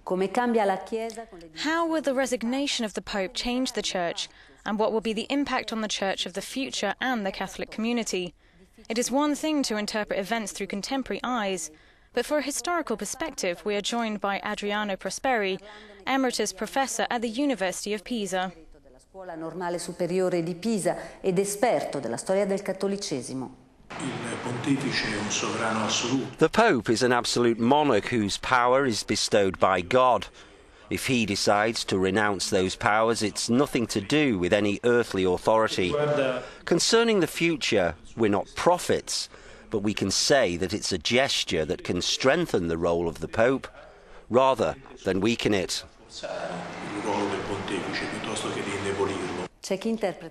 How will the resignation of the Pope change the Church, and what will be the impact on the Church of the future and the Catholic community? It is one thing to interpret events through contemporary eyes, but for a historical perspective we are joined by Adriano Prosperi, Emeritus Professor at the University of Pisa. Scuola Normale Superiore di Pisa ed esperto della storia del cattolicesimo. The Pope is an absolute monarch whose power is bestowed by God. If he decides to renounce those powers, it's nothing to do with any earthly authority. Concerning the future, we're not prophets, but we can say that it's a gesture that can strengthen the role of the Pope rather than weaken it.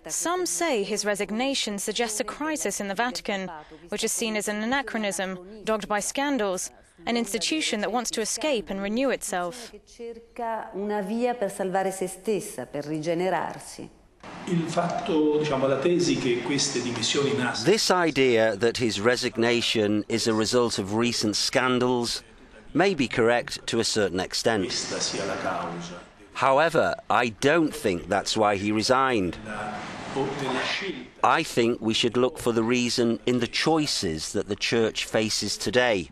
Some say his resignation suggests a crisis in the Vatican, which is seen as an anachronism, dogged by scandals, an institution that wants to escape and renew itself. This idea that his resignation is a result of recent scandals may be correct to a certain extent. However, I don't think that's why he resigned. I think we should look for the reason in the choices that the Church faces today.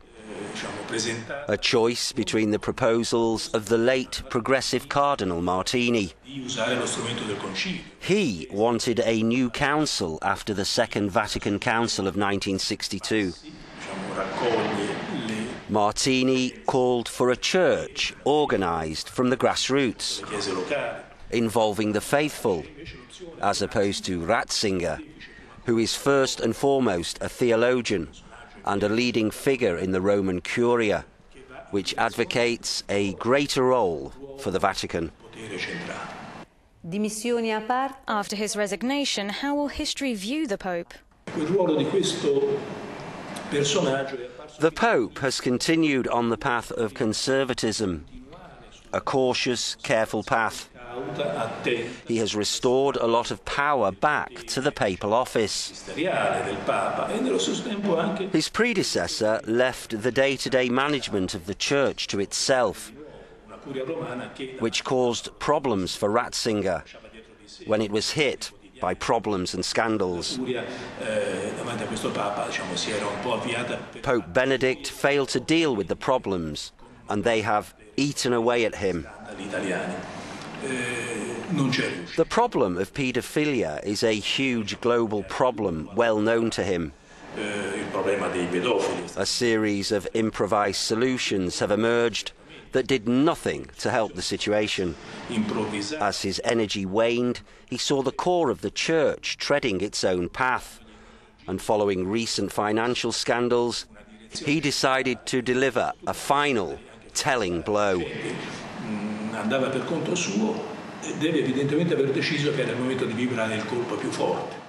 A choice between the proposals of the late progressive Cardinal Martini. He wanted a new council after the Second Vatican Council of 1962. Martini called for a church organised from the grassroots, involving the faithful, as opposed to Ratzinger, who is first and foremost a theologian and a leading figure in the Roman Curia, which advocates a greater role for the Vatican. After his resignation, how will history view the Pope? The Pope has continued on the path of conservatism, a cautious, careful path. He has restored a lot of power back to the papal office. His predecessor left the day-to-day management of the Church to itself, which caused problems for Ratzinger when it was hit by problems and scandals. Pope Benedict failed to deal with the problems, and they have eaten away at him. The problem of paedophilia is a huge global problem well known to him. A series of improvised solutions have emerged that did nothing to help the situation. As his energy waned, he saw the core of the Church treading its own path, and following recent financial scandals, he decided to deliver a final, telling blow. Andava per conto suo e deve evidentemente aver deciso che era il momento di vibrare il colpo più forte.